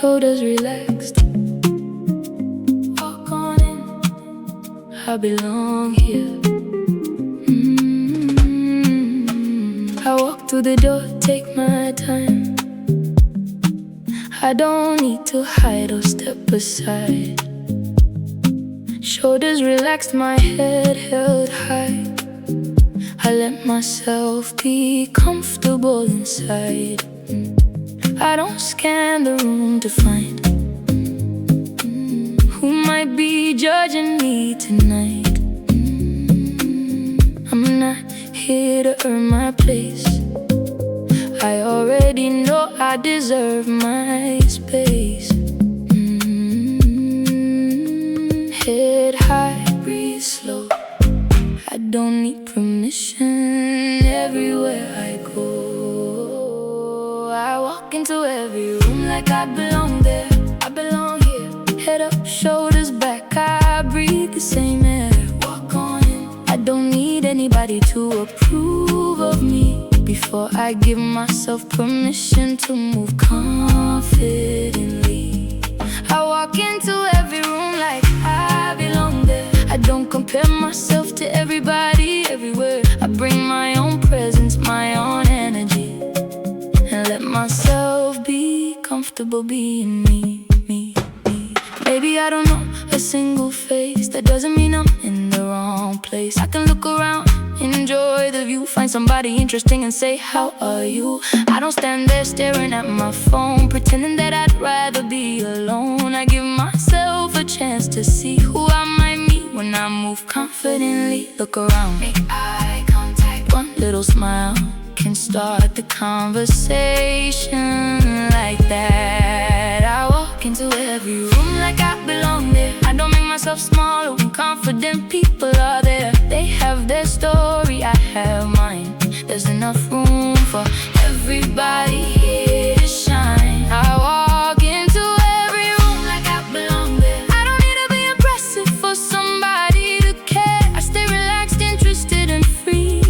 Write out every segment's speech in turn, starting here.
shoulders relaxed. Walk on in, I belong here. I walk through the door, take my time. I don't need to hide or step aside. Shoulders relaxed, my head held high. I let myself be comfortable inside. I don't scan the room to find who might be judging me tonight. I'm not here to earn my place. I already know I deserve my space. Head high, breathe slow. I don't need permission everywhere I go. I walk into every room like I belong there. I belong here. Head up, shoulders back, I breathe the same air. Walk on in. I don't need anybody to approve of me before I give myself permission to move confidently. I walk into every room like I belong there. I don't compare myself to everybody everywhere. I bring my own presence, my own energy, and let myself be comfortable being me. Maybe I don't know a single face. That doesn't mean I'm in the wrong place. I can look around, enjoy the view, find somebody interesting and say, how are you? I don't stand there staring at my phone, pretending that I'd rather be alone. I give myself a chance to see who I might meet when I move confidently. Look around, make eye contact. One little smile can start the conversation like that. I walk into every room like I belong there. I don't make myself smaller when confident people are there. They have their story, I have mine. There's enough room for everybody here to shine. I walk into every room like I belong there. I don't need to be impressive for somebody to care. I stay relaxed, interested and free,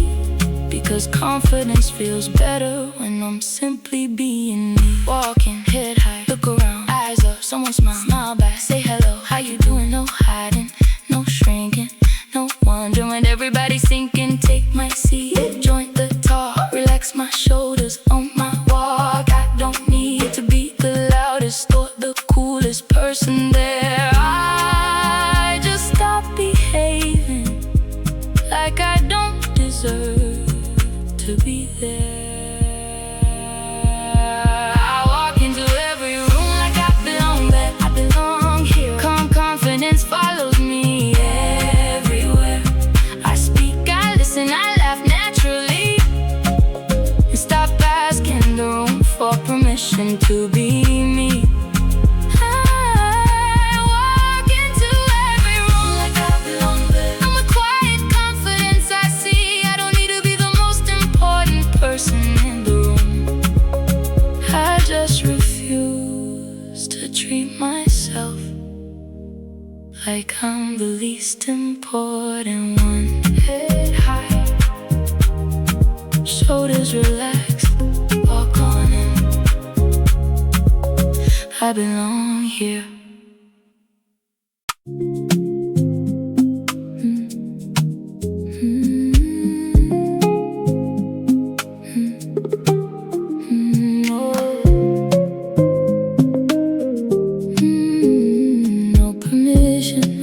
because confidence feels better when I'm simply being me. Walking, head high, look around, eyes up, someone smile, smile back, say hello, how you doing? No hiding, no shrinking, no wondering when everybody's sinking. Take my seat, join the talk, relax my shoulders on my walk. I don't need to be the loudest or the coolest person there. I just stop behaving like I don't deserve to be there. I walk into every room like I belong there. I belong here. Confidence follows me everywhere. I speak, I listen, I laugh naturally, and stop asking the room for permission to be me. I walk into every room like I belong there. I'm a quiet confidence I see. I don't need to be the most important person in the room. I just refuse to treat myself like I'm the least important one. Head high, shoulders relaxed, walk on in. I belong here. No permission,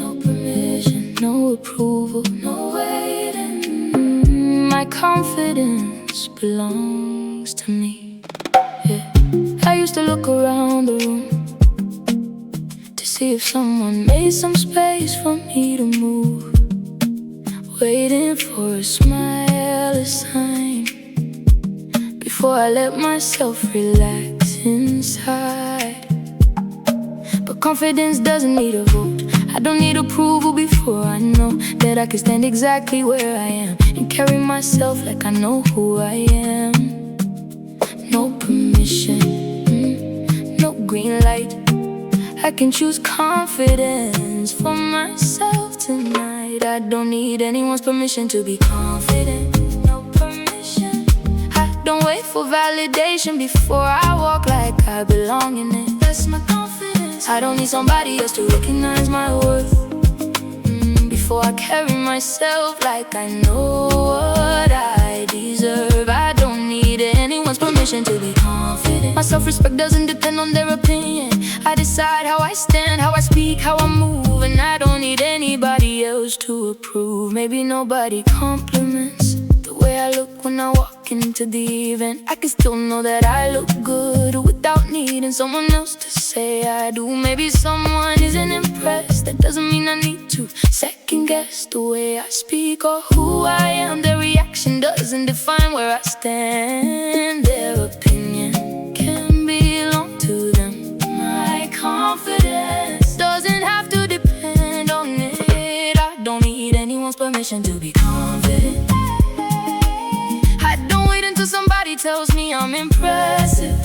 no approval, no waiting. My confidence belongs to me. Yeah. I used to look around the room to see if someone made some space for me to move, waiting for a smile, a sign, before I let myself relax inside. But confidence doesn't need a vote. I don't need approval before I know that I can stand exactly where I am and carry myself like I know who I am. No permission, no green light. I can choose confidence for myself tonight. I don't need anyone's permission to be confident. No permission. I don't wait for validation before I walk like I belong in it. That's my confidence. I don't need somebody else to recognize my worth. Before I carry myself like I know what I deserve. I don't need anyone's permission to be confident. My self-respect doesn't depend on their opinion. I decide how I stand, how I speak, how I move, and I don't need anybody else to approve. Maybe nobody compliments the way I look when I walk into the event. I can still know that I look good without needing someone else to say I do. Maybe someone isn't impressed, that doesn't mean I need to second guess the way I speak or who I am. Their reaction doesn't define where I stand. Their opinion can belong to them. My confidence doesn't have to depend on it. I don't need anyone's permission to be confident. I don't wait until somebody tells me I'm impressive.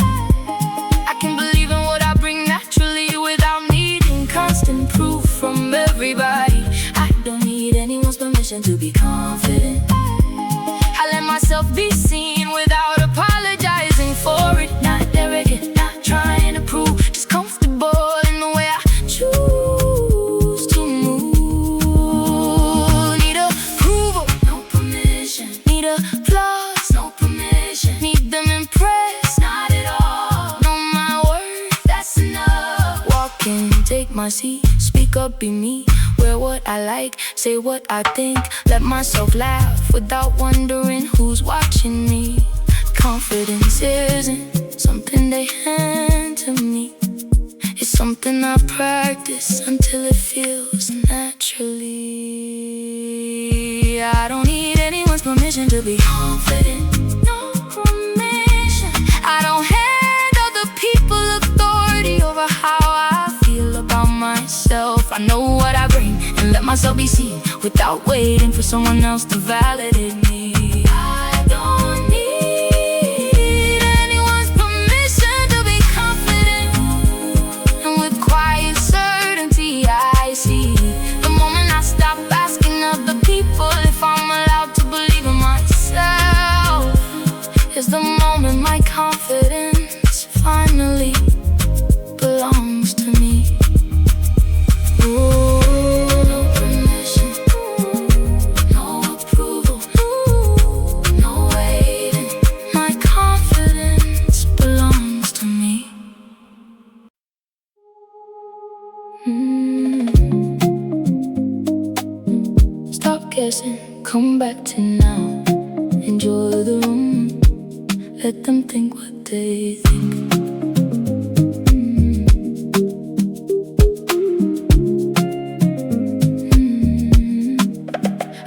I can believe in what I bring naturally without needing constant proof from everybody. I don't need anyone's permission to be confident. I let myself be seen without apologizing for it. Not arrogant, not trying to prove, just comfortable in the way I choose to move. Need approval, no permission. Need applause, no permission. Need them impressed, not at all. Know my worth, that's enough. Walk in, take my seat, speak up, be me. Wear what I like, say what I think. Let myself laugh without wondering who's watching me. Confidence isn't something they hand to me. It's something I practice until it feels naturally. I don't need anyone's permission to be confident. No permission. I don't hand other people authority over how I feel about myself. I know what I bring and let myself be seen without waiting for someone else to validate me. I don't need anyone's permission to be confident. And with quiet certainty I see, the moment I stop asking other people if I'm allowed to believe in myself, is the moment my confidence finally belongs to me. Ooh, no permission, no approval, no waiting. My confidence belongs to me. Stop guessing, come back to now. Enjoy the room, let them think what they think.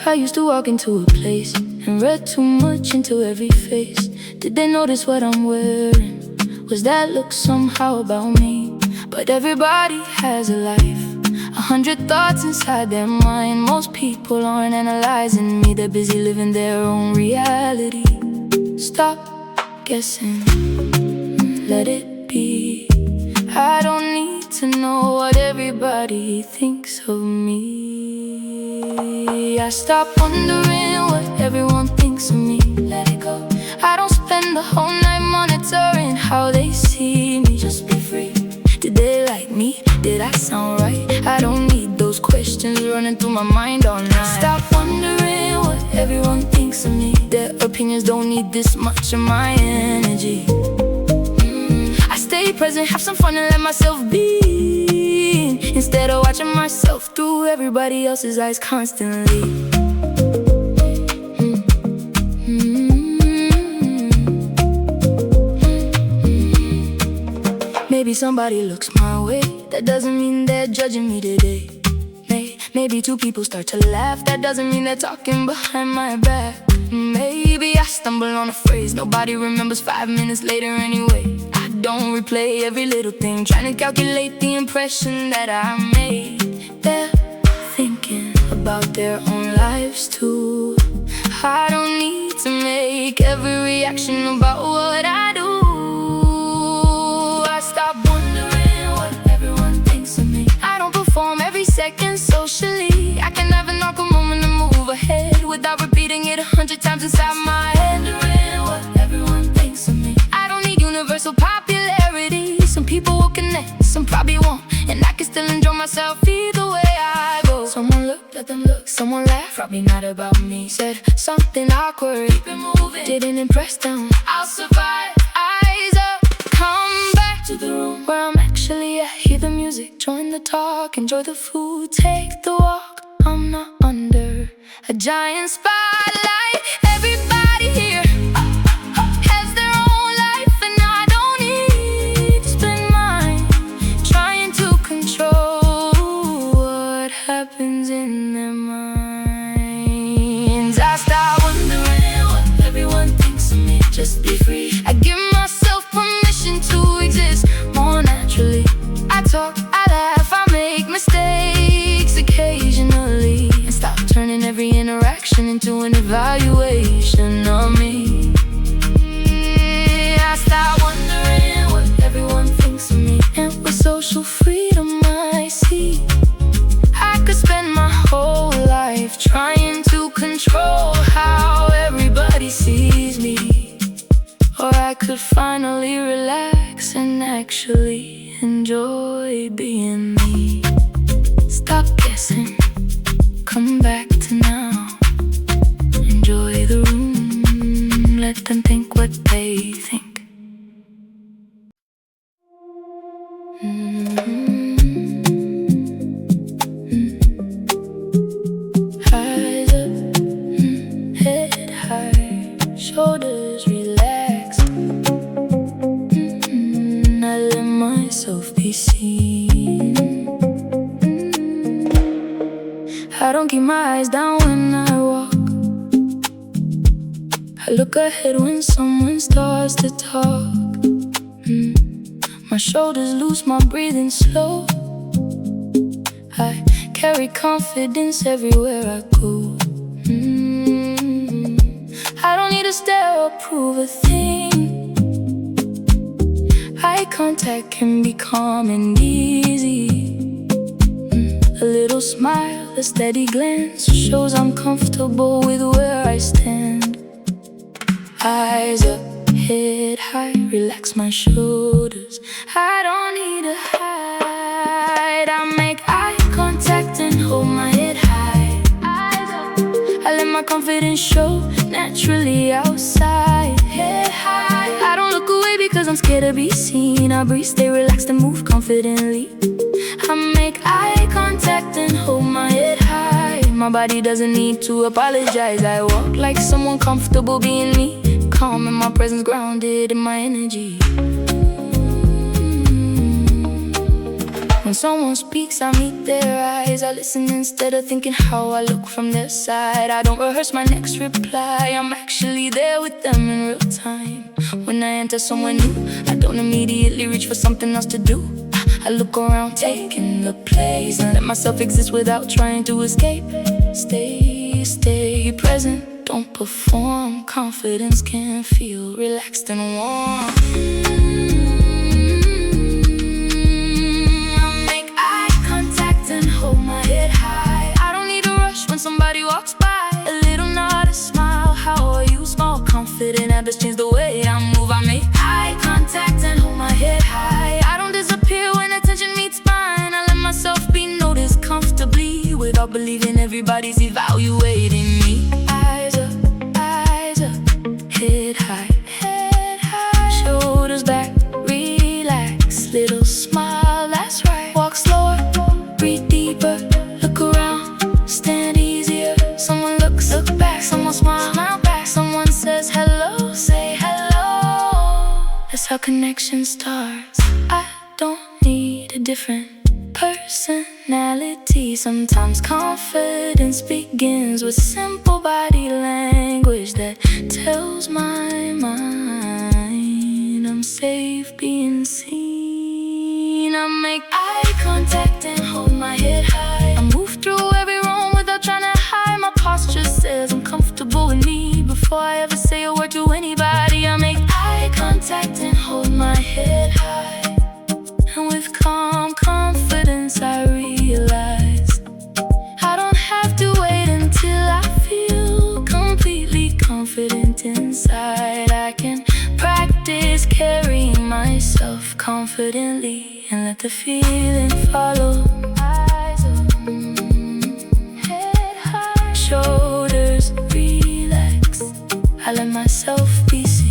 I used to walk into a place and read too much into every face. Did they notice what I'm wearing? Was that look somehow about me? But everybody has a life, 100 thoughts inside their mind. Most people aren't analyzing me, they're busy living their own reality. Stop guessing, let it be. I don't need to know what everybody thinks of me. I stop wondering what everyone thinks of me. Let it go. I don't spend the whole night monitoring how they see me. Just be free. Did they like me? Did I sound right? I don't need those questions running through my mind all night. Stop wondering what everyone thinks of me. Their opinions don't need this much of my energy. I stay present, have some fun and let myself be, instead of watching myself through everybody else's eyes constantly. Maybe somebody looks my way, that doesn't mean they're judging me today. Maybe two people start to laugh, that doesn't mean they're talking behind my back. Maybe I stumble on a phrase nobody remembers 5 minutes later anyway. I don't replay every little thing, trying to calculate the impression that I made. They're thinking about their own lives too. I don't need to make every reaction about what I do. I stop wondering what everyone thinks of me. I don't perform every second socially. I can have an awkward moment and move ahead without repeating it 100 times inside my head. Wondering what everyone thinks of me. I don't need universal popularity. Some people will connect, some probably won't. and I can still enjoy myself either way I go. Someone looked, let them look. Someone laughed, probably not about me. Said something awkward, keep it moving. Didn't impress them, I'll survive. Eyes up, come back to the room where I'm actually at. Hear the music, join the talk, enjoy the food, take the walk. I'm not under a giant spotlight. Everybody here has their own life, and I don't need to spend mine trying to control what happens in their minds. I start wondering what everyone thinks of me. Just be free. I give myself permission to exist more naturally. I talk, I laugh, I make mistakes occasionally, and stop turning every interaction into an evaluation of me. I start wondering what everyone thinks of me. And with social freedom I see I could spend my whole life trying to control how everybody sees me. Or I could finally relax and actually enjoy being me. Stop guessing, come back to now. Enjoy the room, let them think what they think. Eyes up, head high, shoulders relaxed. I let myself be seen. I don't keep my eyes down when I walk. I look ahead when someone starts to talk. My shoulders loose, my breathing slow. I carry confidence everywhere I go. I don't need to stare or prove a thing. Eye contact can be calm and easy. A little smile, a steady glance shows I'm comfortable with where I stand. Eyes up, head high, relax my shoulders. I don't need to hide. I make eye contact and hold my head high. Eyes up, I let my confidence show naturally outside. Head high, I don't look away because I'm scared to be seen. I breathe, stay relaxed and move confidently. I make eye contact and hold my head high. My body doesn't need to apologize. I walk like someone comfortable being me, calm in my presence, grounded in my energy. When someone speaks, I meet their eyes. I listen instead of thinking how I look from their side. I don't rehearse my next reply, I'm actually there with them in real time. When I enter somewhere new, I don't immediately reach for something else to do. I look around, taking the place, and let myself exist without trying to escape. Stay present, don't perform. Confidence can feel relaxed and warm. I make eye contact and hold my head high. I don't need to rush when somebody walks by. A little nod, a smile, how are you? Small, confident habits change the way I move. I make eye contact and hold my head high. I don't disappear when attention meets mine. I let myself be noticed comfortably without believing everybody's evaluating me. Eyes up, head high, shoulders back, relax, little smile, that's right. Walk slower, breathe deeper, look around, stand easier. Someone looks, look back, someone smile back. Someone says hello, say hello. That's how connection starts. I don't need a different personality. Sometimes confidence begins with simple body language that tells my mind I'm safe being seen. I make eye contact and hold my head high. I move through every room without trying to hide. My posture says I'm comfortable with me. Before I ever say a word to anybody, I make eye contact and hold my head high. And with calm confidence I realize I don't have to wait until I feel completely confident inside. I can practice carrying myself confidently and let the feeling follow. Eyes open, head high, shoulders relax. I let myself be seen.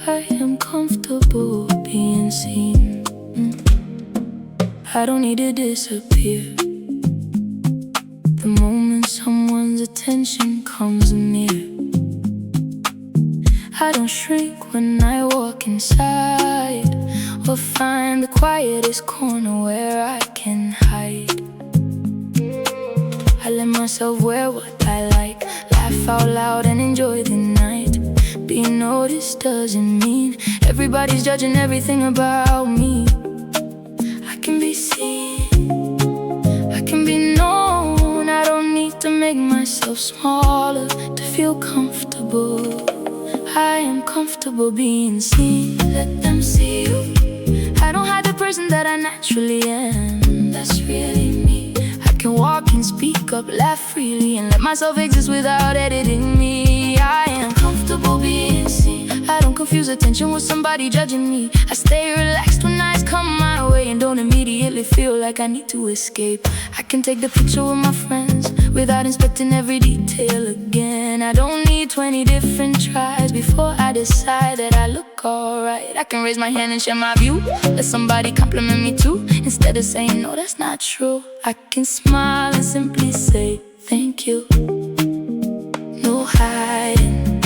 I am comfortable being seen. I don't need to disappear. The moment someone's attention comes near, I don't shrink when I walk inside, or find the quietest corner where I can hide. I let myself wear what I like, laugh out loud and enjoy the night. Being noticed doesn't mean everybody's judging everything about me. I can be seen, I can be known. I don't need to make myself smaller to feel comfortable. I am comfortable being seen. Let them see you. I don't hide the person that I naturally am. That's really me. I can walk and speak up, laugh freely, and let myself exist without editing me. I am comfortable being seen. I don't confuse attention with somebody judging me. I stay relaxed when eyes come my way and don't immediately feel like I need to escape. I can take the picture with my friends without inspecting every detail again. I don't need 20 different tries before I decide that I look alright. I can raise my hand and share my view, let somebody compliment me too, instead of saying no, that's not true. I can smile and simply say thank you. No hiding,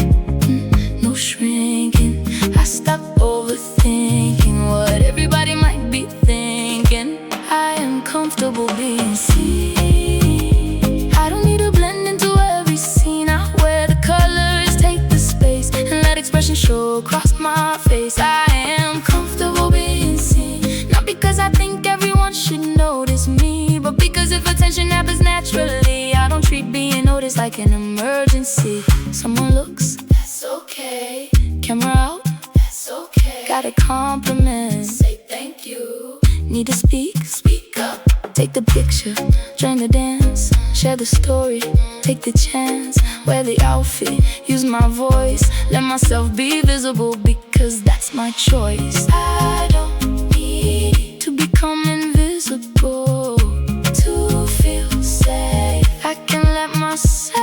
no shrinking. I stop overthinking what everybody might be thinking. I am comfortable being seen. I don't need to blend into every scene. I wear the colors, take the space, and let expression show across my face. I am comfortable being seen, not because I think everyone should notice me, but because if attention happens naturally, I don't treat being noticed like an emergency. Someone looks, that's okay. Camera out, that's okay. Got a compliment, say thank you. Need to speak, speak up. Take the picture, join the dance, share the story, take the chance. Wear the outfit, use my voice, let myself be visible because that's my choice. I don't need to become invisible to feel safe. I can let myself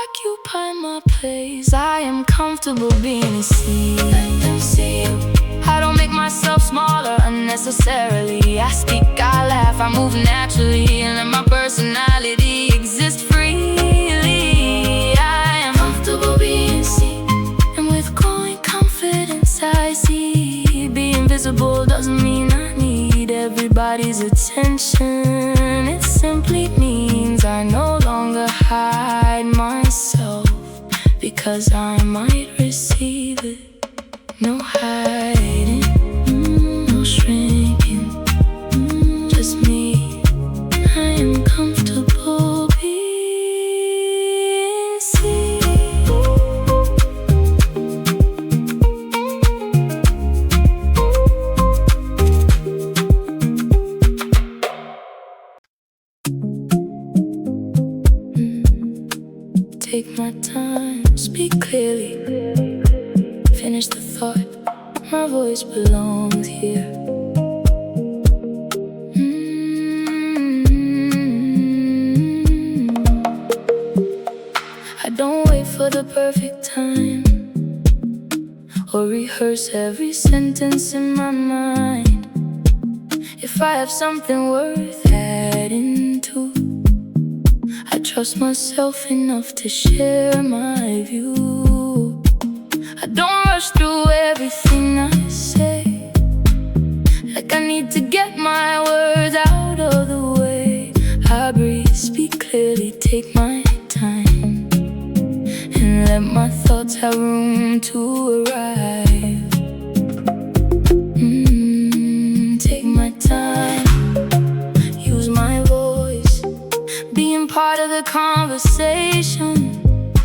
occupy my place. I am comfortable being seen. Let them see you. I don't make myself smaller unnecessarily. I speak, I laugh, I move naturally, and let my personality exist freely. I am comfortable being seen, and with growing confidence I see being visible doesn't mean I need everybody's attention. It simply means I no longer hide myself because I might receive it. No hiding, no shrinking, just me. I am comfortable being seen. Take my time, speak clearly, finish the thought. My voice belongs here. I don't wait for the perfect time or rehearse every sentence in my mind. If I have something worth adding to, I trust myself enough to share my view. I don't rush through everything I say, like I need to get my words out of the way. I breathe, speak clearly, take my time, and let my thoughts have room to arrive. part of the conversation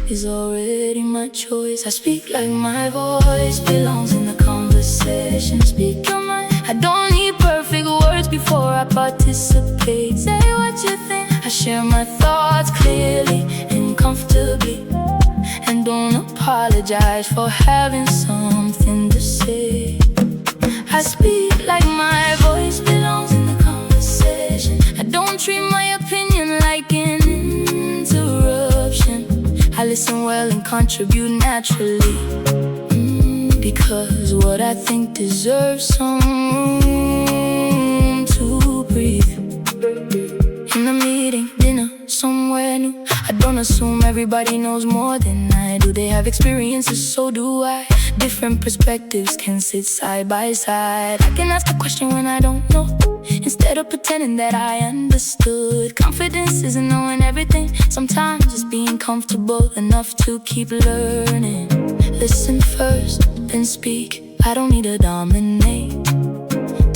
is already my choice. I speak like my voice belongs in the conversation. Speak your mind. I don't need perfect words before I participate. Say what you think. I share my thoughts clearly and comfortably, and don't apologize for having something to say. I speak like my voice belongs in the conversation. I don't treat my opinion like an interruption. I listen well and contribute naturally, because what I think deserves some room to breathe. In a meeting, dinner, somewhere new, I don't assume everybody knows more than I do. They have experiences, so do I. Different perspectives can sit side by side. I can ask a question when I don't know, instead of pretending that I understood. Confidence isn't knowing everything. Sometimes it's being comfortable enough to keep learning. Listen first, then speak. I don't need to dominate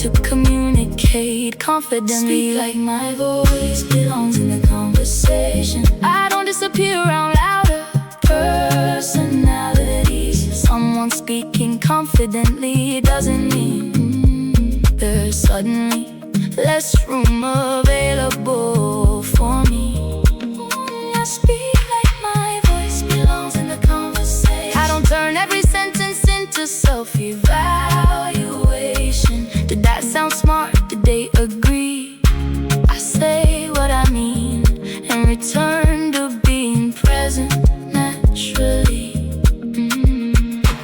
to communicate confidently. Speak like my voice belongs in the conversation. I don't disappear around louder personalities. Someone speaking confidently doesn't mean there's suddenly less room available for me. I speak like my voice belongs in the conversation. I don't turn every sentence into self-evaluation. Did that sound smart? Did they agree? I say what I mean and return to being present naturally.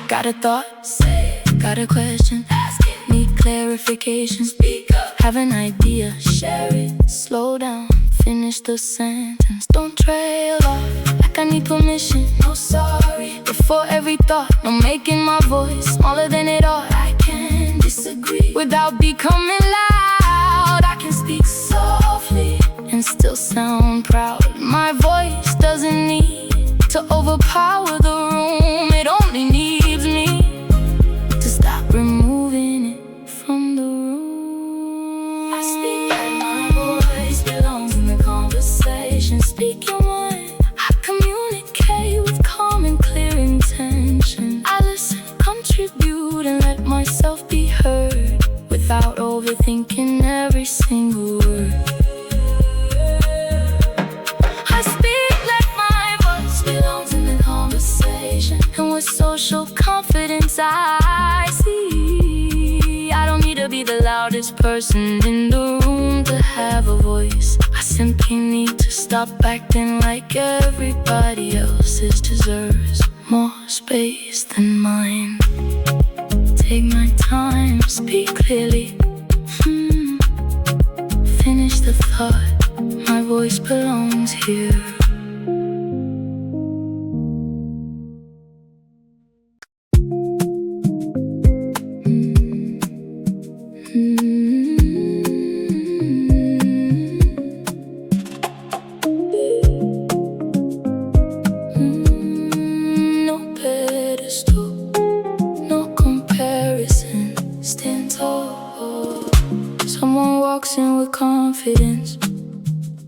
Got a thought? Say it. Got a question? Ask it. Need clarification? Speak up. Have an idea? Share it. Slow down. Finish the sentence. Don't trail off like I need permission. No sorry. Before every thought, no making my voice smaller than it ought. I can disagree without becoming loud. I can speak softly and still sound proud. My voice doesn't need to overpower the room. It only needs me to stop removing it from the room. I speak like my voice belongs in the conversation. Speak your mind. I communicate with calm and clear intention. I listen, contribute, and let myself be heard without overthinking every single word. I speak like my voice belongs in the conversation, and with social confidence I see I don't need to be the loudest person in the room to have a voice. I simply need to stop acting like everybody else's deserves more space than mine. Take my time, speak clearly, finish the thought. My voice belongs here. No pedestal, no comparison. Stand tall. Someone walks in with confidence,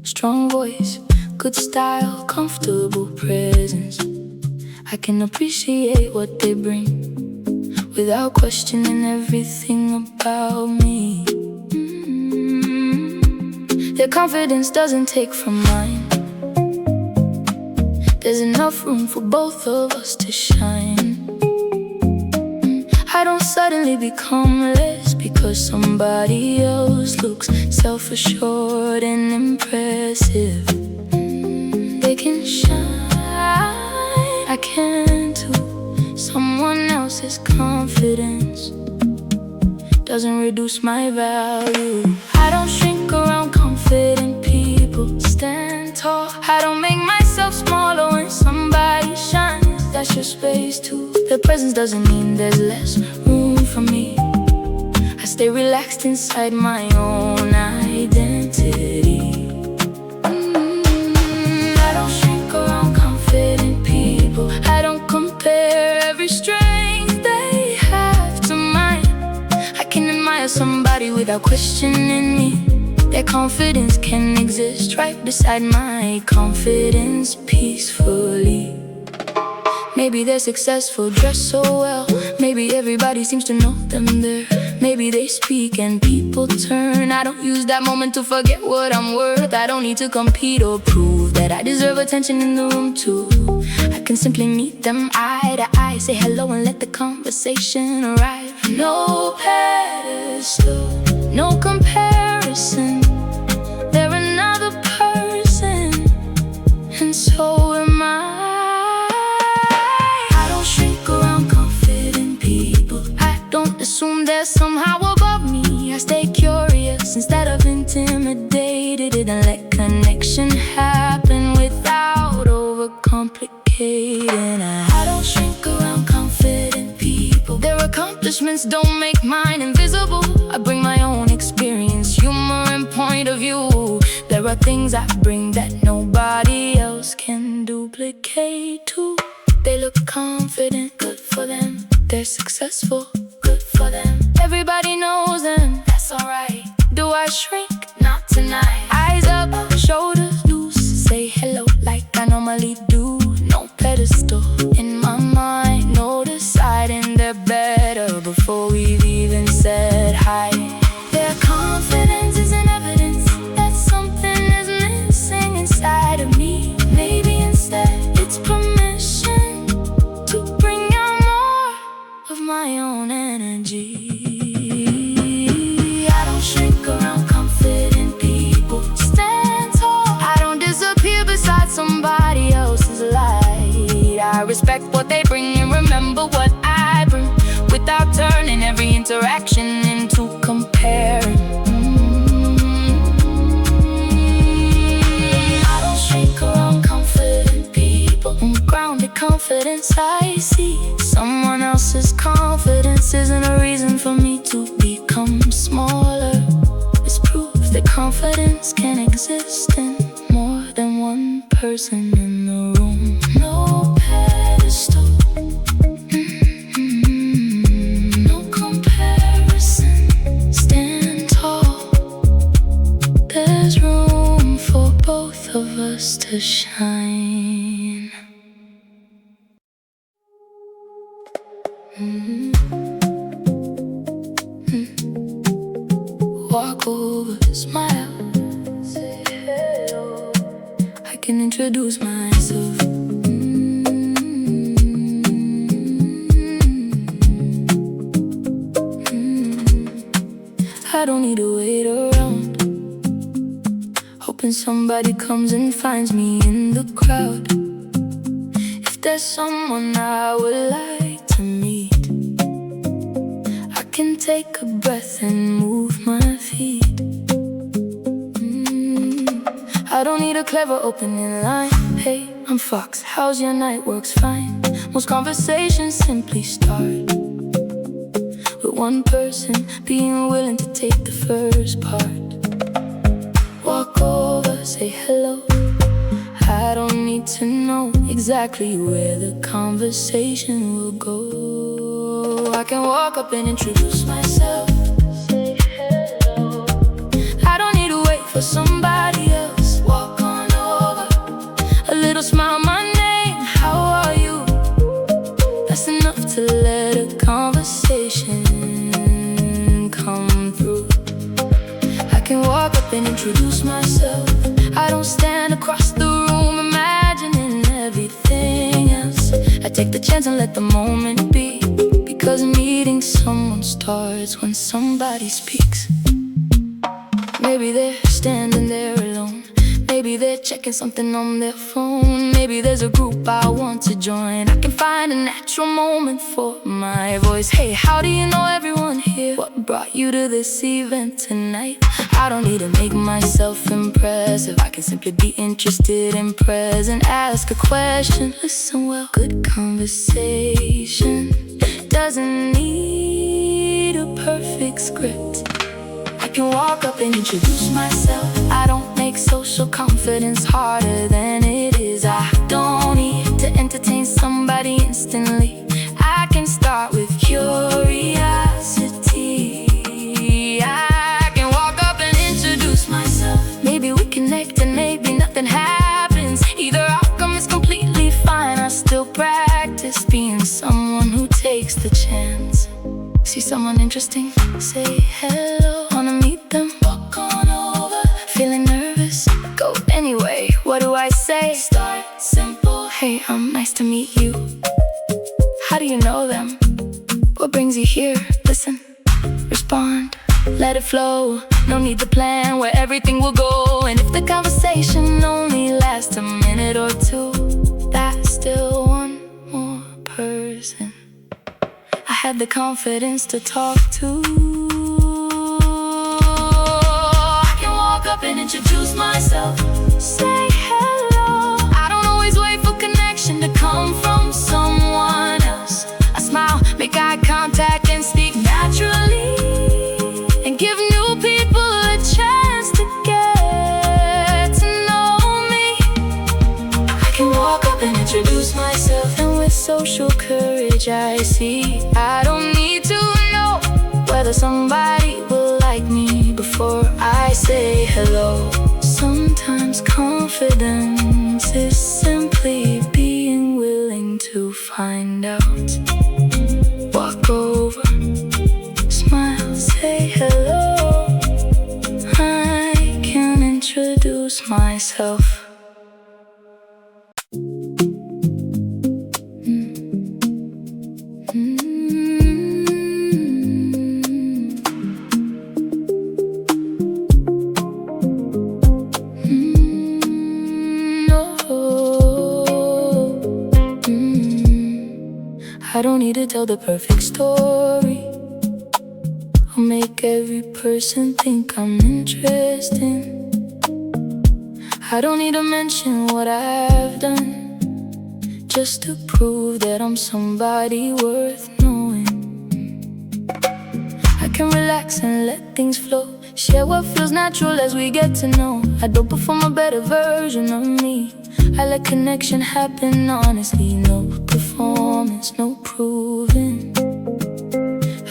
strong voice, good style, comfortable presence. I can appreciate what they bring without questioning everything about me. Their confidence doesn't take from mine. There's enough room for both of us to shine. I don't suddenly become less because somebody else looks self-assured and impressive. They can shine, I can too. Someone else's confidence doesn't reduce my value. I don't shrink around confident people. Stand tall. I don't make myself smaller when somebody shines. That's your space too. Their presence doesn't mean there's less room for me. I stay relaxed inside my own identity. I don't shrink around confident people. I don't compare every strength they have to mine. I can admire somebody without questioning me. Their confidence can exist right beside my confidence peacefully. Maybe they're successful, dressed so well. Maybe everybody seems to know them there. Maybe they speak and people turn. I don't use that moment to forget what I'm worth. I don't need to compete or prove that I deserve attention in the room too. I can simply meet them eye to eye, say hello and let the conversation arrive. No pedestal, no comparison. They're another person, and so am I. Don't assume they're somehow above me. I stay curious instead of intimidated, and let connection happen without overcomplicating. I don't shrink around confident people. Their accomplishments don't make mine invisible. I bring my own experience, humor, and point of view. There are things I bring that nobody else can duplicate too. They look confident, good for them. They're successful, good for them. Everybody knows them, that's alright. Do I shrink? Not tonight. Eyes up, shoulders loose, say hello like I normally do. No pedestal in my mind, no deciding they're better before we've even said hi. Their confidence is an evidence that something is missing inside of me. Maybe instead it's permission to bring out more of my own energy. I don't shrink around confident people. Stand tall. I don't disappear beside somebody else's light. I respect what they bring and remember what I bring, without turning every interaction into comparing. I don't shrink around confident people. Grounded confidence I see. Someone else's confidence isn't a reason for me to become smaller. This proves that confidence can exist in more than one person in the room. No pedestal, no comparison. Stand tall. There's room for both of us to shine. Walk over, smile, say hello. I can introduce myself. I don't need to wait around, hoping somebody comes and finds me in the crowd. If there's someone I would like to meet, I can take a breath and move my feet. I don't need a clever opening line. Hey, I'm Fox, how's your night? Works fine. Most conversations simply start with one person being willing to take the first part. Walk over, say hello. I don't need to know exactly where the conversation will go. I can walk up and introduce myself, say hello. I don't need to wait for somebody else. Walk on over, a little smile, my name, how are you? That's enough to let a conversation come through. I can walk up and introduce myself. I don't stand across the room imagining everything else. I take the chance and let the moment be, because meeting someone starts when somebody speaks. Maybe they're standing there alone. Maybe they're checking something on their phone. Maybe there's a group I want to join. I can find a natural moment for my voice. Hey, how do you know everyone here? What brought you to this event tonight? I don't need to make myself impressive. I can simply be interested and present. Ask a question, listen well. Good conversation doesn't need a perfect script. I can walk up and introduce myself. I don't make social confidence harder than it is. I don't need to entertain somebody instantly. I can start with curiosity. I can walk up and introduce myself. takes the chance. See someone interesting, say hello. Wanna meet them? Walk on over. Feeling nervous? Go anyway. What do I say? Start simple. Hey, nice to meet you. How do you know them? What brings you here? Listen, respond, let it flow. No need to plan where everything will go. And if the conversation only lasts a minute or two, that's still one more person I had the confidence to talk to. I can walk up and introduce myself, say hello. I don't always wait for connection to come from someone else. I smile, make eye contact, and speak naturally, and give new people a chance to get to know me. I can walk up and introduce myself, and with social courage I see I don't need to know whether somebody will like me before I say hello. Sometimes confidence is simply being willing to find out. Walk over, smile, say hello. I can introduce myself. I don't need to tell the perfect story. I'll make every person think I'm interesting. I don't need to mention what I've done, just to prove that I'm somebody worth knowing. I can relax and let things flow, share what feels natural as we get to know. I don't perform a better version of me. I let connection happen honestly. No performance, no proving.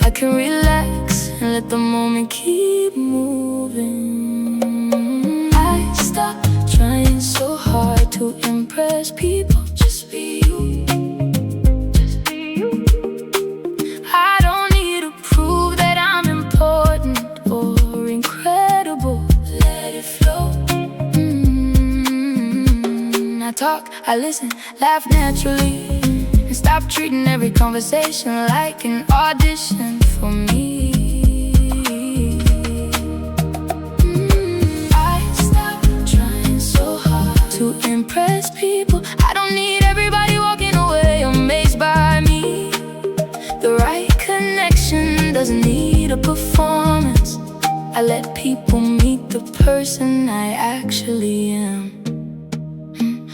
I can relax and let the moment keep moving. I stop trying so hard to impress people. Just be you. Just be you. I don't need to prove that I'm important or incredible. Let it flow. I talk, I listen, laugh naturally, and stop treating every conversation like an audition for me. I stop trying so hard to impress people. I don't need everybody walking away amazed by me. The right connection doesn't need a performance. I let people meet the person I actually am.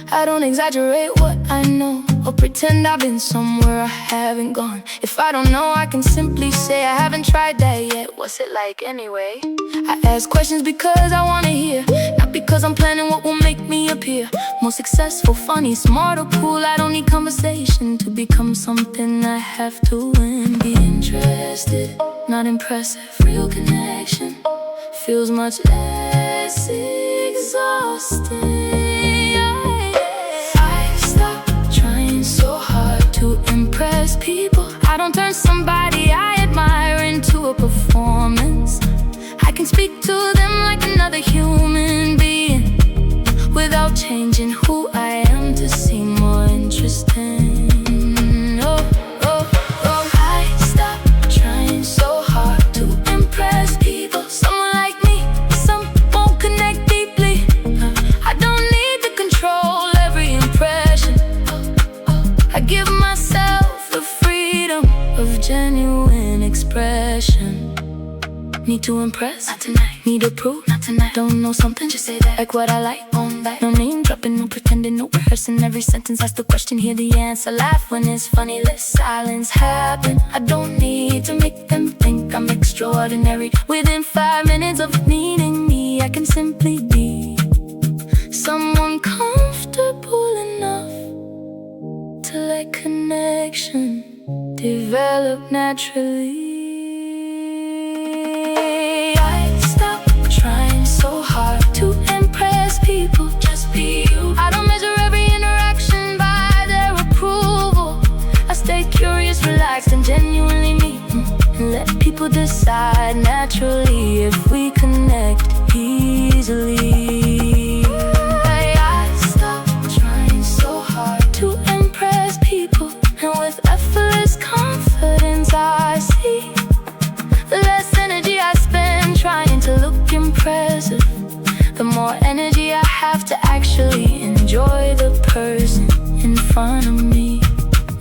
I don't exaggerate what I know, or pretend I've been somewhere I haven't gone. If I don't know, I can simply say I haven't tried that yet. What's it like anyway? I ask questions because I wanna hear, not because I'm planning what will make me appear more successful, funny, smart, or cool. I don't need conversation to become something I have to win. Be interested, not impressive. Real connection feels much less exhausting. Impress people. I don't turn somebody I admire into a performance. I can speak to them like another human being, without changing who I am to seem more interesting. Oh, oh, oh. I stop trying so hard to impress people. Someone like me, some won't connect deeply. I don't need to control every impression. I give myself the freedom of genuine expression. Need to impress? Not tonight. Need to prove? Not tonight. Don't know something? Just say that. Like what I like on that. No name dropping, no pretending, no rehearsing. Every sentence ask the question, hear the answer. Laugh when it's funny, let silence happen. I don't need to make them think I'm extraordinary. Within 5 minutes of meeting me, I can simply be someone comfortable enough to let connection develop naturally. I stop trying so hard to impress people. Just be you. I don't measure every interaction by their approval. I stay curious, relaxed, and to decide naturally if we connect easily. I stopped trying so hard to impress people, and with effortless confidence I see the less energy I spend trying to look impressive, the more energy I have to actually enjoy the person in front of me.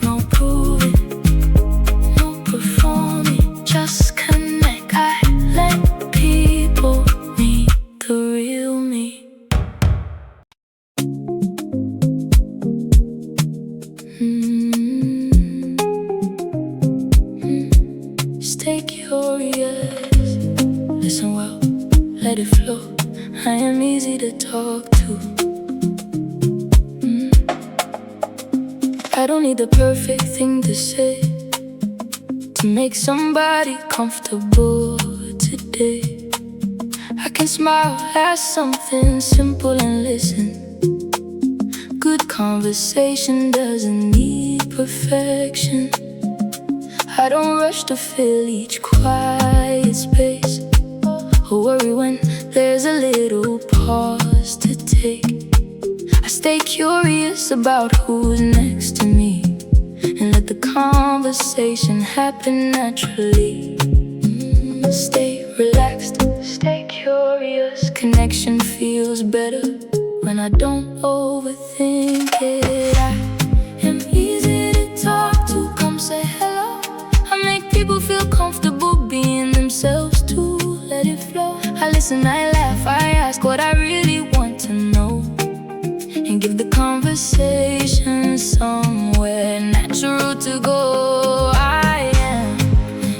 No proving, no performing, just connect. I let people meet the real me. Stay curious, listen well, let it flow. I am easy to talk to. I don't need the perfect thing to say to make somebody comfortable today. I can smile at something simple and listen. Good conversation doesn't need perfection. I don't rush to fill each quiet space, or worry when there's a little pause to take. I stay curious about who's next to me, and let the conversation happen naturally. Stay relaxed, stay curious. Connection feels better when I don't overthink it. I am easy to talk to, come say hello. I make people feel comfortable being themselves too. Let it flow. I listen, I laugh, I ask what I really want to know, and give the conversation somewhere natural to go. I am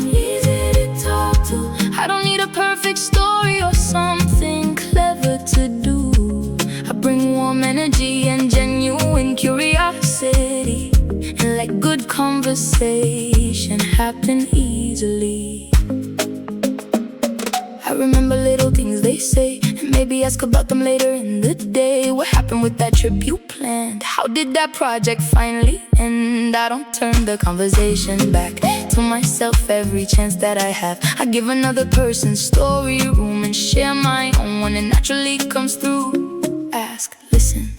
easy to talk to. I don't need a perfect story or something clever to do. I bring warm energy and genuine curiosity, and let good conversation happen easily. I remember little things they say, and maybe ask about them later in the day. What happened with that trip you planned? How did that project finally end? I don't turn the conversation back to myself every chance that I have. I give another person's story room and share my own when it naturally comes through. Ask, listen,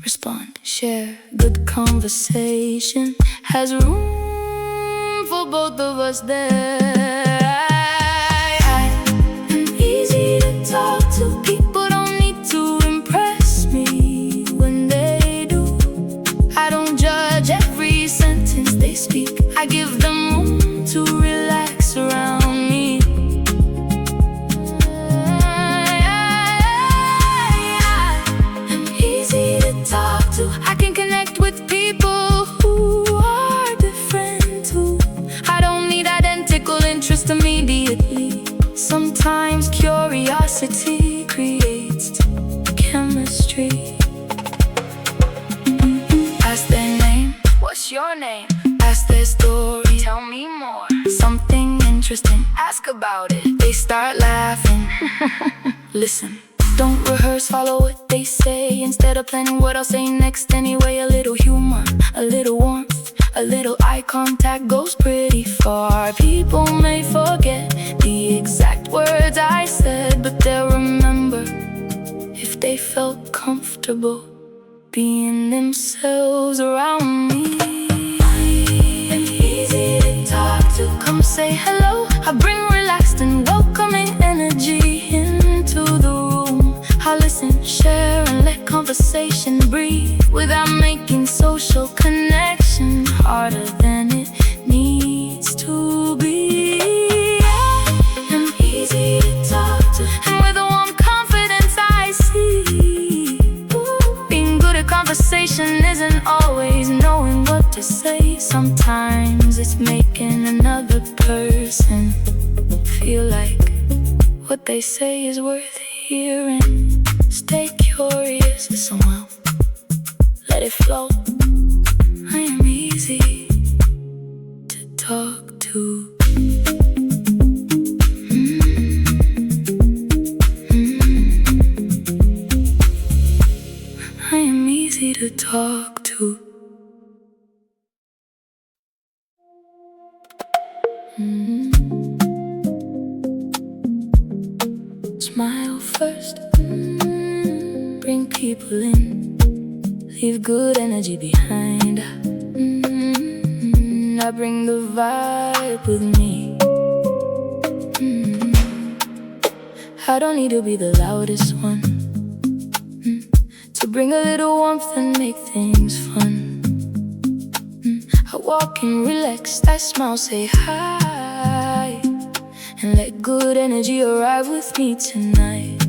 respond, share. Good conversation has room for both of us there. Talk to people, don't need to impress me when they do. I don't judge every sentence they speak. I give them room to relax around me. I'm easy to talk to. I can connect with people who are different too. I don't need identical interest immediately. Sometimes curiosity creates chemistry. Ask their name, what's your name? Ask their story, tell me more. Something interesting, ask about it. They start laughing. Listen, don't rehearse, follow what they say, instead of planning what I'll say next anyway. A little humor, a little warmth, a little eye contact goes pretty far. People may forget the exact words I said, but they'll remember if they felt comfortable being themselves around me. I'm easy to talk to, come say hello. I bring relaxed and welcoming energy into the room. I listen, share, and let conversation breathe without making social connection harder than it needs to be. I'm easy to talk to, and with a warm confidence I see. Being good at conversation isn't always knowing what to say. Sometimes it's making another person feel like what they say is worth hearing. Stay curious, listen well, let it flow. I am easy to talk to. I am easy to talk to. first. Bring people in, leave good energy behind. I bring the vibe with me. I don't need to be the loudest one to bring a little warmth and make things fun. I walk in relaxed, I smile, say hi, and let good energy arrive with me tonight.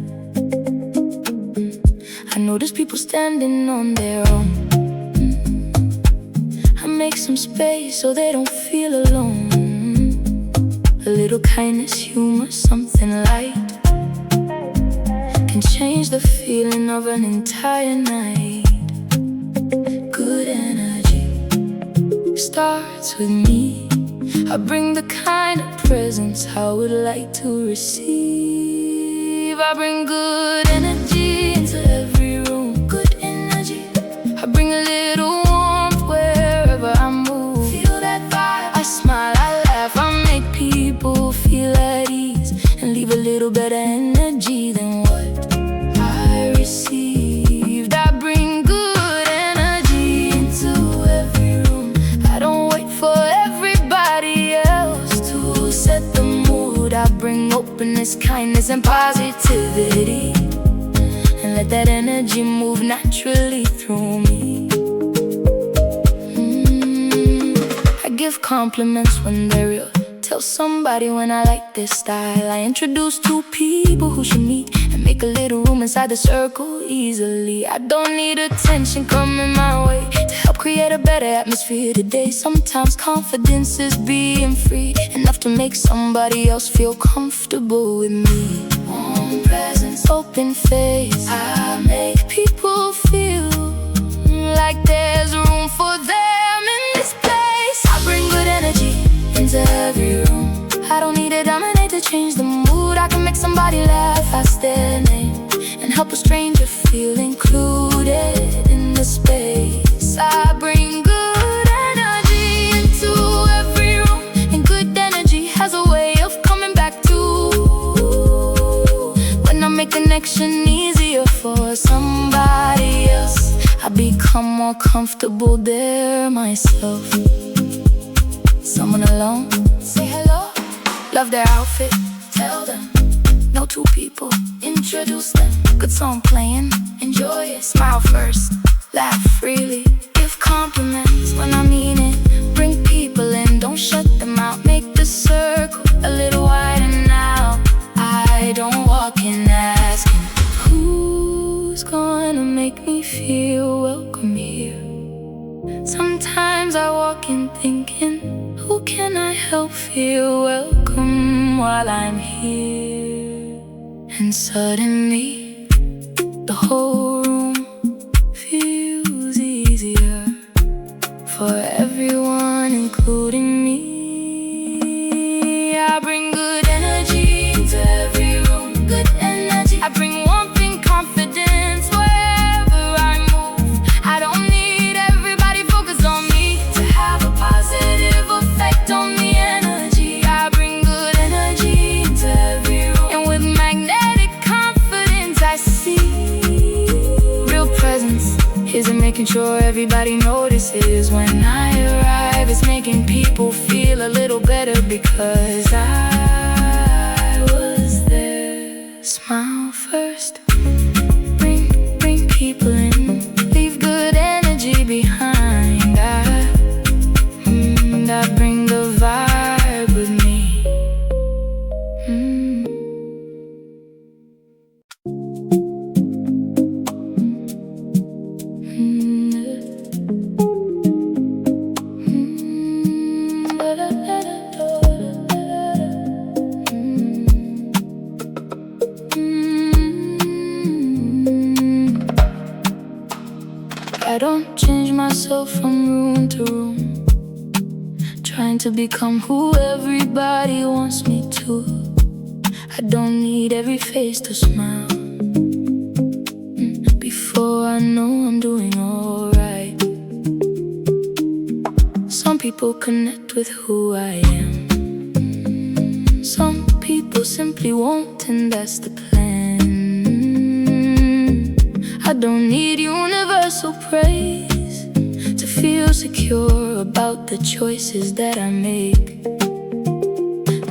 I notice people standing on their own. I make some space so they don't feel alone. A little kindness, humor, something light can change the feeling of an entire night. Good energy starts with me. I bring the kind of presence I would like to receive. I bring good energy into every room. Good energy. I bring a little warmth wherever I move. Feel that vibe. I smile, I laugh, I make people feel at ease and leave a little better energy than what I received. I bring good energy into every room. I don't wait for everybody else to set the mood. I bring openness, kindness, and positivity, and let that energy move naturally through me. I give compliments when they're real. Tell somebody when I like their style. I introduce two people who should meet and make a little room inside the circle easily. I don't need attention coming my way to help create a better atmosphere today. Sometimes confidence is being free, enough to make somebody else feel comfortable with me. Warm presence, open face, I make people feel like there's room for them in this place. I bring good energy into every room. I don't need to dominate to change the mood. I can make somebody laugh, ask their name, and help a stranger feel included in the space. I bring good energy into every room, and good energy has a way of coming back too. When I make connection easier for somebody else, I become more comfortable there myself. Someone alone, say hello. Love their outfit, tell them. Know two people, introduce them. Good song playing, enjoy it. Smile first, laugh freely. Give compliments when I mean it. Bring people in, don't shut them out. Make the circle a little wider now. I don't walk in asking who's gonna make me feel welcome here. Sometimes I walk in thinking, who can I help feel welcome while I'm here? And suddenly, the whole room feels easier for everyone, including me. I bring good energy into every room. Good energy. I bring warmth and confidence wherever I move. I don't need everybody focused on me to have a positive effect on the energy. I bring good energy into every room, and with magnetic confidence I see real presence isn't making sure everybody notices when I arrive. It's making people feel a little better because I was there. Smile first, bring people in, leave good energy behind. I bring the vibe with me. I don't change myself from room to room, trying to become who everybody wants me to. I don't need every face to smile before I know I'm doing alright. Some people connect with who I am, some people simply won't, and that's the plan. don't need universal praise to feel secure about the choices that I make.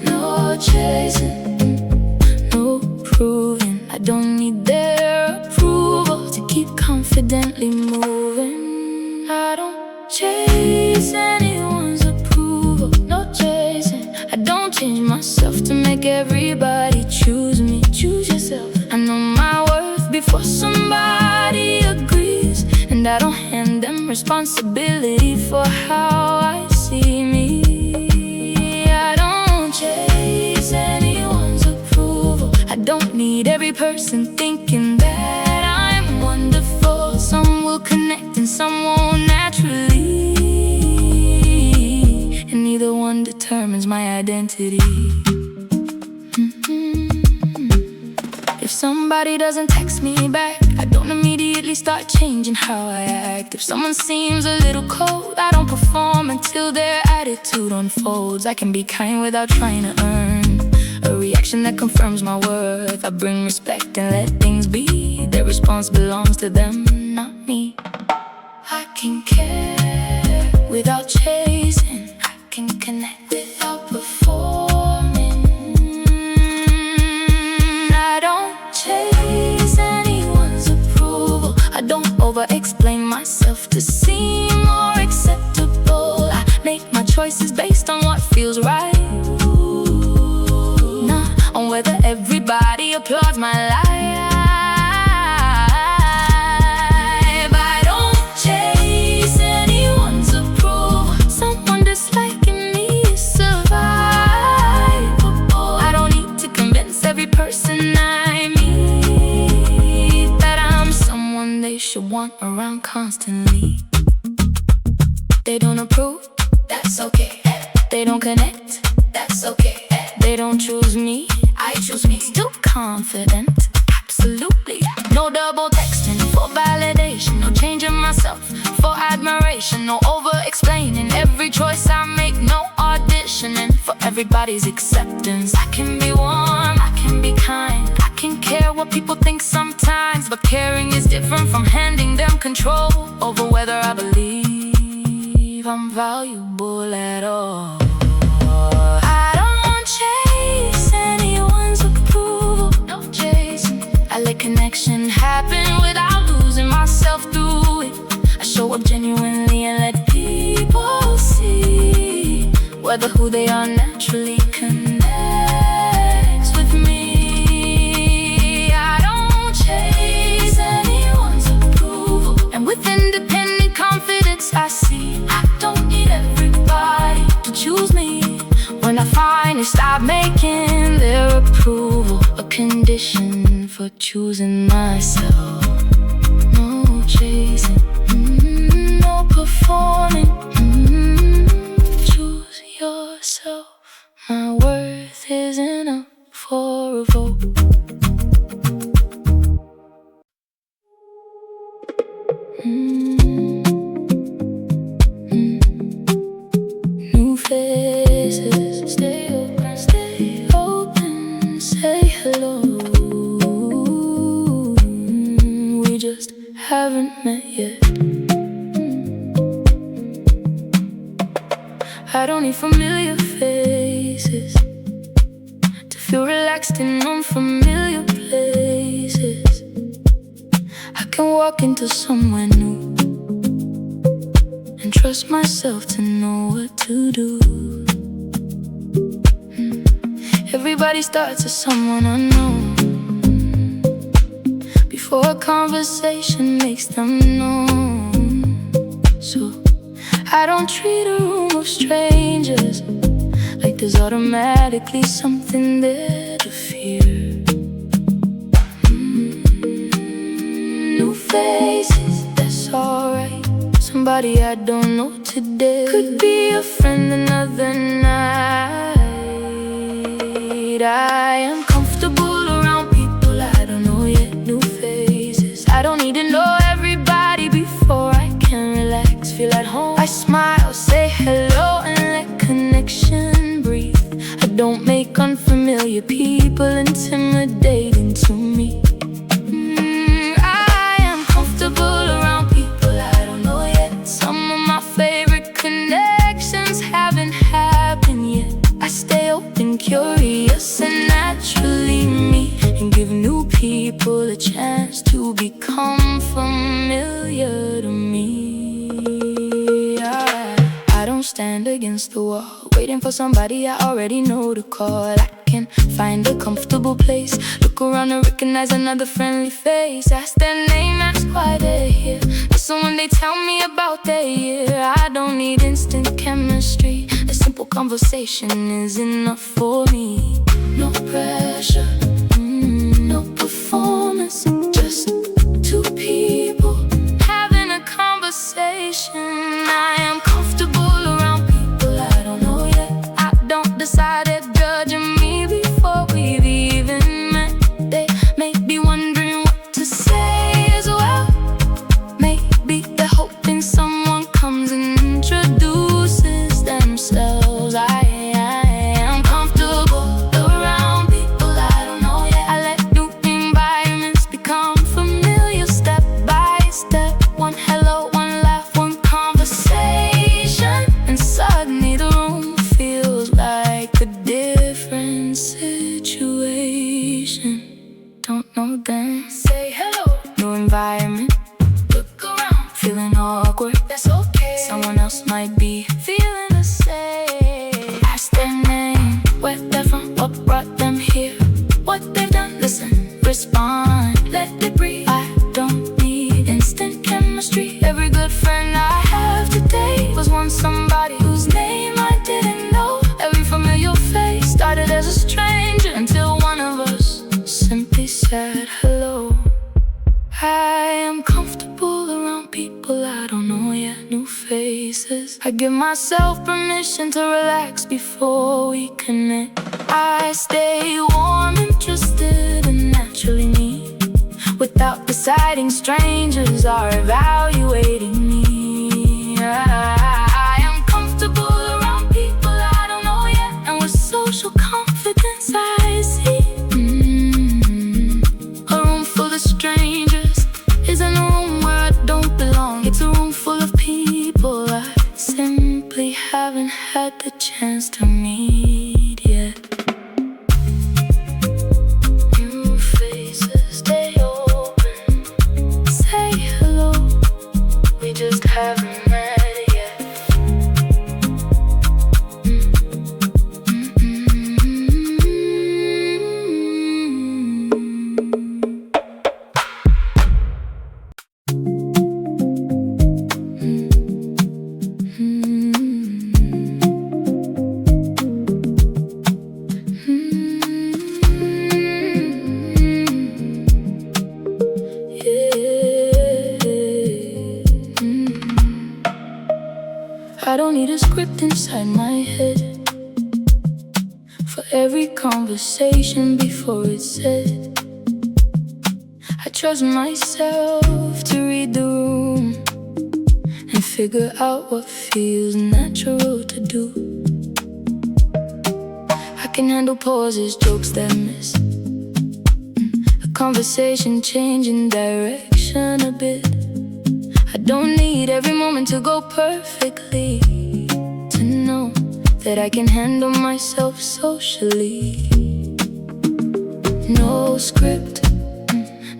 No chasing, no proving. I don't need their approval to keep confidently moving. I don't chase anyone's approval, no chasing. I don't change myself to make everybody choose me. Choose yourself. I know my worth before somebody agrees, and I don't hand them responsibility for how I see me. I don't chase anyone's approval. I don't need every person thinking that I'm wonderful. Some will connect and some won't naturally, and neither one determines my identity. If somebody doesn't text me back, I don't immediately start changing how I act. If someone seems a little cold, I don't perform until their attitude unfolds. I can be kind without trying to earn a reaction that confirms my worth. I bring respect and let things be. Their response belongs to them, not me. I can care without chasing. I can connect without performing. I don't chase anyone's approval. I don't over-explain myself to seem more acceptable. I make my choices based on what feels right, not on whether everybody applauds my life. I don't chase anyone's approval. Someone disliking me is survivable. I don't need to convince every person I meet that I'm someone they should want around constantly. They don't approve, that's okay. They don't connect, that's okay. They don't choose me, I choose me. Still confident, absolutely. No double texting for validation, no changing myself for admiration, no over-explaining every choice I make, no auditioning for everybody's acceptance. I can be warm, I can be kind, I can care what people think sometimes, but caring is different from handing them control over whether I believe I'm valuable at all. I don't chase anyone's approval, no chasing. I let connection happen without losing myself through it. I show up genuinely and let people see whether who they are naturally connects with me. I don't chase anyone's approval, and with independent confidence I see I don't need everybody to choose me. When I finally stop making their approval a condition for choosing myself. No chasing, no performing. Choose yourself. My worth isn't up for a vote. New faces, stay open, say hello. We just haven't met yet. I don't need familiar faces to feel relaxed in unfamiliar places. I can walk into somewhere new and trust myself to know what to do. Everybody starts as someone unknown before a conversation makes them known. So I don't treat a room of strangers like there's automatically something there to fear. New faces, that's alright. Somebody I don't know today could be a friend another night. I am comfortable around people I don't know yet. New faces, I don't need to know everybody before I can relax, feel at home. I smile, say hello, and let connection breathe. I don't make unfamiliar people intimidating to me. I am comfortable curious and naturally me, and give new people a chance to become familiar to me. I don't stand against the wall, waiting for somebody I already know to call. I can find a comfortable place, look around and recognize another friendly face. Ask their name, ask why they're here, listen when they tell me about their year. I don't need instant chemistry, a simple conversation is enough for me. No pressure, no performance, just two people having a conversation. I am comfortable around people I don't know yet. I don't decide they're judging me before we've even met. They may be wondering what to say as well. Maybe they're hoping someone comes and introduces themselves. I am comfortable around people I don't know yet. I let new environments become familiar step by step. One hello, one laugh, one conversation, and suddenly the room feels like a different situation. Don't know them, say hello. New environment, look around, feeling awkward, that's okay. Someone else might be feeling the same. Ask their name, where they're from, what brought them here, what they've done, listen, respond, let it breathe. I don't need instant chemistry. Every good friend I have today was once somebody whose name I didn't know. Every familiar face started as a stranger until one of us simply said hello. I am comfortable around people I don't know yet, new faces. I give myself permission to relax before we connect. I stay warm, interested, and naturally me, without deciding strangers are evaluating me. I am comfortable around people I don't know yet, and with social confidence I see a room full of strangers isn't a room where I don't belong. It's a room full of people I simply haven't had the chance to meet yet. New faces, stay open, say hello, we just haven't met yet. I don't need a script inside my head for every conversation before it's said. I trust myself to read the room and figure out what feels natural to do. I can handle pauses, jokes that miss, a conversation changing direction a bit. I don't need every moment to go perfectly to know that I can handle myself socially. No script,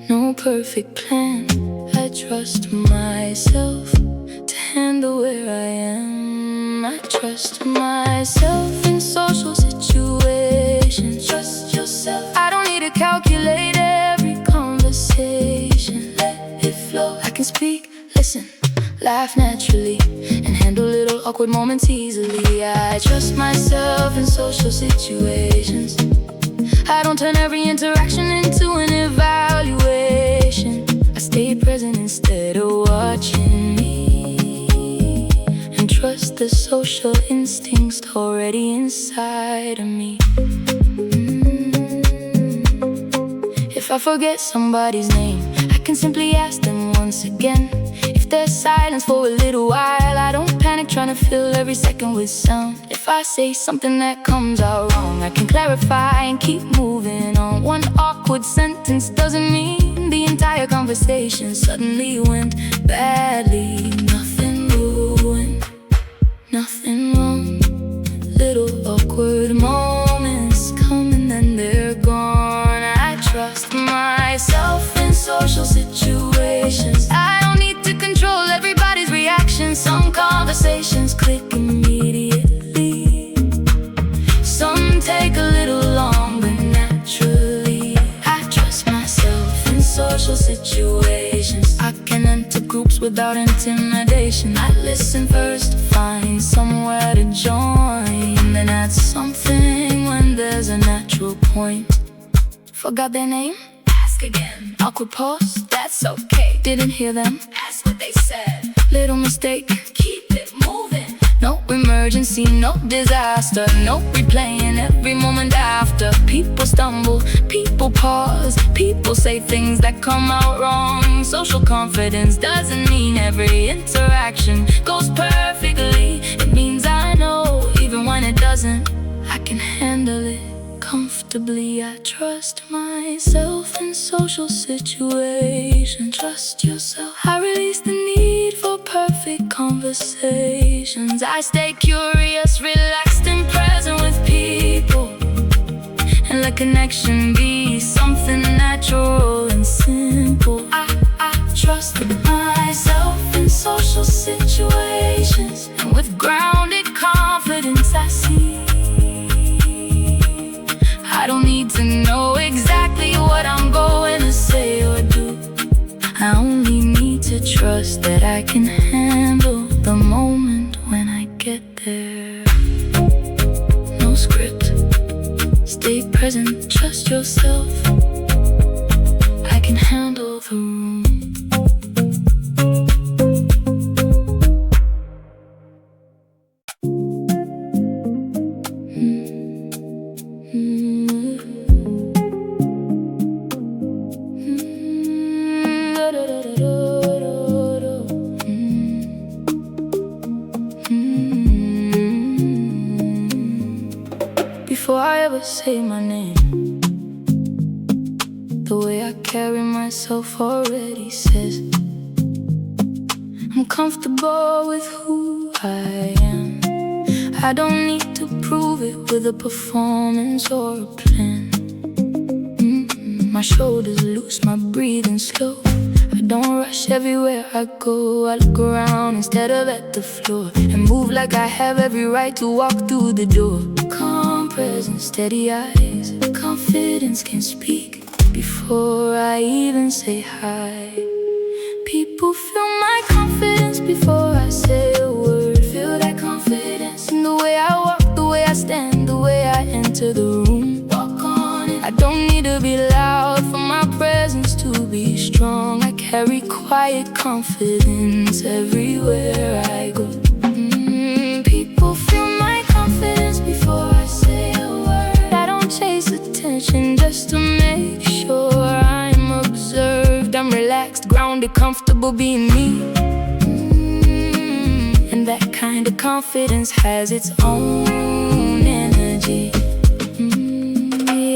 no perfect plan. I trust myself to handle where I am. I trust myself in social situations. Trust yourself. I don't need to calculate every conversation. Let it flow. I can speak, listen, laugh naturally, and handle little awkward moments easily. I trust myself in social situations. I don't turn every interaction into an evaluation. I stay present instead of watching me, and trust the social instincts already inside of me. If I forget somebody's name, I can simply ask them once again. If there's silence for a little while, I don't panic trying to fill every second with sound. If I say something that comes out wrong, I can clarify and keep moving on. One awkward sentence doesn't mean the entire conversation suddenly went badly. Nothing ruined, nothing wrong. Little awkward moments conversations click immediately. Some take a little longer naturally. I trust myself in social situations. I can enter groups without intimidation. I listen first to find somewhere to join, then add something when there's a natural point. Forgot their name? Ask again. Awkward pause? That's okay. Didn't hear them? Ask what they said. Little mistake? Keep it moving. No emergency, no disaster. No replaying every moment after. People stumble, people pause. People say things that come out wrong. Social confidence doesn't mean every interaction goes perfectly. It means I know, even when it doesn't, I can handle it comfortably. I trust myself in social situations. Trust yourself. I release the need for perfect conversations. I stay curious, relaxed, and present with people, and let connection be something natural and simple. I trust myself in social situations, and with grounded confidence I see. I don't need to know exactly what I'm going to say or do. I only need to trust that I can handle the moment when I get there. No script, stay present, trust yourself. I can handle the room. Before I ever say my name, the way I carry myself already says I'm comfortable with who I am. I don't need to prove it with a performance or a plan. My shoulders loose, my breathing slow. I don't rush everywhere I go. I look around instead of at the floor, and move like I have every right to walk through the door. Calm presence, steady eyes, confidence can speak before I even say hi. People feel my confidence before I say a word. Feel that confidence in the way I walk, the way I stand, the way I enter the room. Walk on it. I don't need to be loud for my presence to be strong. I carry quiet confidence everywhere I go. People feel my confidence before I say a word. I don't chase attention just to make sure I'm observed. I'm relaxed, grounded, comfortable being me. And that kind of confidence has its own energy.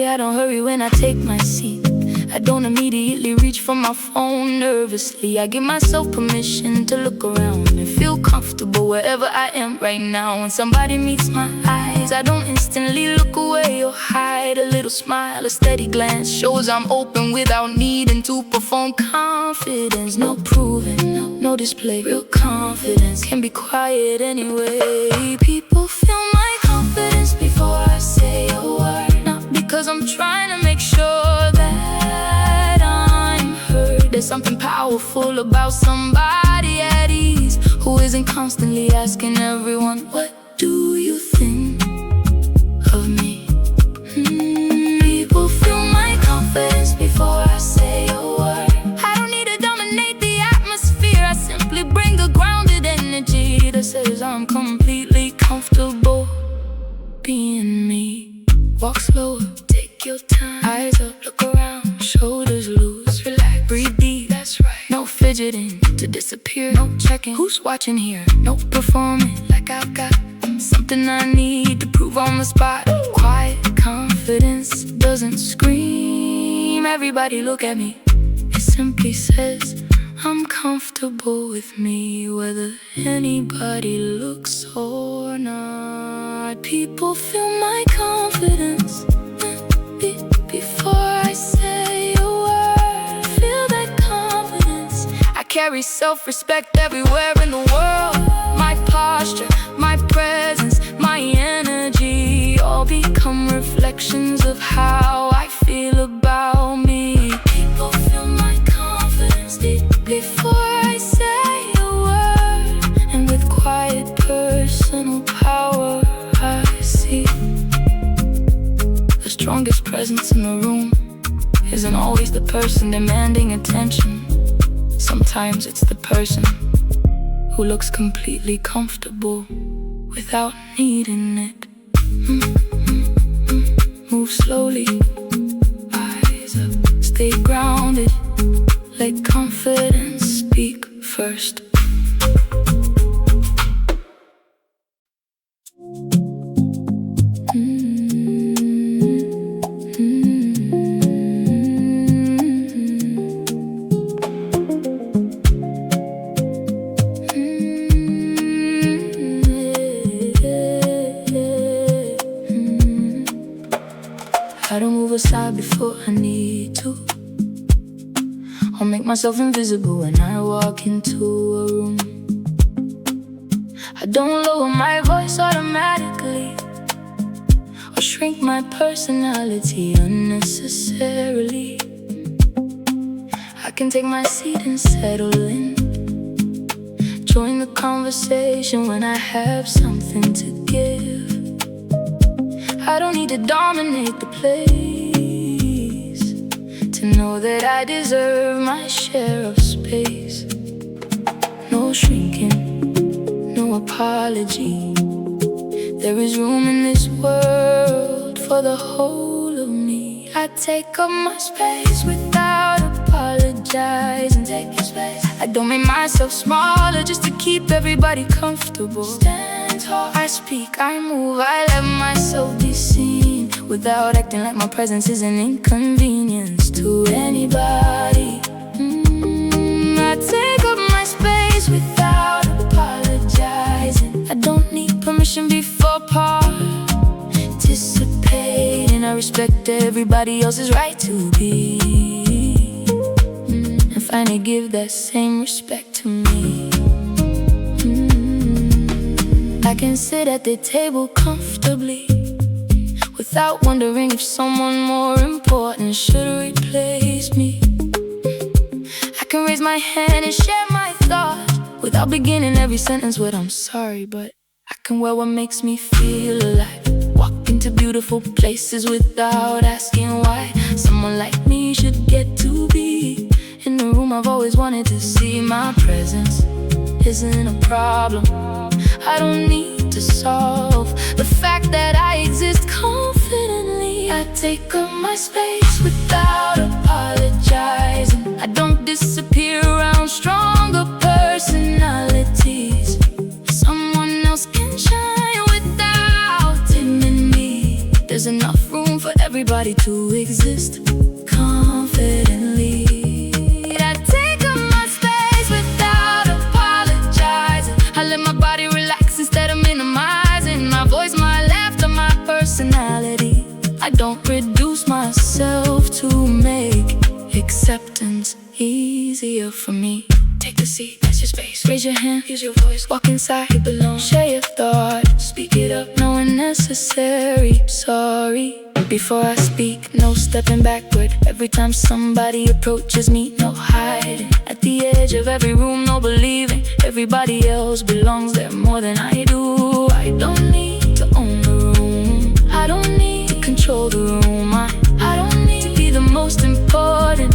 I don't hurry when I take my seat. I don't immediately reach for my phone nervously. I give myself permission to look around and feel comfortable wherever I am right now. When somebody meets my eyes, I don't instantly look away or hide. A little smile, a steady glance shows I'm open without needing to perform confidence. No proving, no display. Real confidence can be quiet anyway. People feel my confidence before I say a word. Not because I'm trying to make sure that I'm heard. There's something powerful about somebody at ease, who isn't constantly asking everyone, what do you think of me? People feel my confidence before I say a word. I don't need to dominate the atmosphere. I simply bring a grounded energy that says I'm completely comfortable being me. Walk slower, take your time. Eyes up, look around, shoulders loose, relax, breathe deep, that's right. No fidgeting to disappear, no checking who's watching here. No performing like I've got something I need to prove on the spot. Quiet confidence doesn't scream, everybody look at me. It simply says I'm comfortable with me, whether anybody looks or not. People feel my confidence before I say a word. Feel that confidence. I carry self-respect everywhere in the world. My part posture, my presence, my energy all become reflections of how I feel about me. People feel my confidence deep before I say a word, and with quiet personal power I see the strongest presence in the room isn't always the person demanding attention. Sometimes it's the person who looks completely comfortable without needing it. Move slowly, eyes up, stay grounded, let confidence speak first. I don't move aside before I need to. I'll make myself invisible when I walk into a room. I don't lower my voice automatically or shrink my personality unnecessarily. I can take my seat and settle in, join the conversation when I have something to give. I don't need to dominate the place to know that I deserve my share of space. No shrinking, no apology. There is room in this world for the whole of me. I take up my space without apologizing. Take your space. I don't make myself smaller just to keep everybody comfortable. Stand tall, I speak, I move, I let myself be seen without acting like my presence is an inconvenience to anybody. I take up my space without apologizing. I don't need permission before participating. I respect everybody else's right to be, and finally give that same respect to me. I can sit at the table comfortably without wondering if someone more important should replace me. I can raise my hand and share my thoughts without beginning every sentence with "I'm sorry," but I can wear what makes me feel alive. Walk into beautiful places without asking why. Someone like me should get to be in the room I've always wanted to see. My presence isn't a problem I don't need to solve. The fact that I exist confidently. I take up my space without apologizing. I don't disappear around stronger personalities. Someone else can shine without timing me. There's enough room for everybody to exist confidently. I take up my space without apologizing. I let my body relax instead of minimizing my voice, my laughter, my personality. I don't reduce myself to make acceptance easier for me. Take a seat, that's your space. Raise your hand, use your voice. Walk inside, you belong. Share your thought, speak it up, no unnecessary. Sorry, before I speak, no stepping backward. Every time somebody approaches me, no hiding. At the edge of every room, no believing everybody else belongs there more than I do. I don't need to own the room, I don't need to control the room. I don't need to be the most important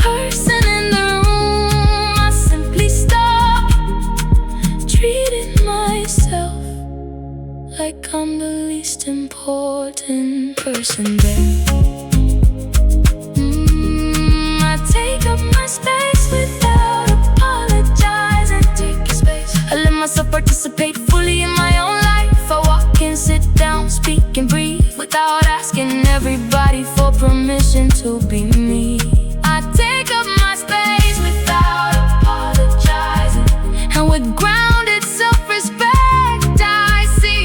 person in the room. I simply stop treating myself like I'm the least important person there. I take up my space without apologizing. Take your space. I let myself participate fully in my own life. I walk and sit down, speak and breathe without asking everybody for permission to be me. I take up my space without apologizing, and with grounded self-respect I see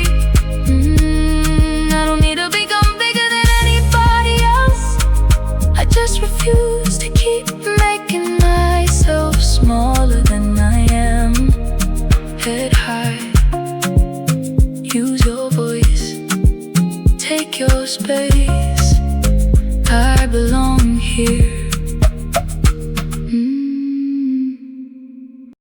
I don't need to become bigger than anybody else. I just refuse to keep making myself smaller than I am. Head high, space. I belong here.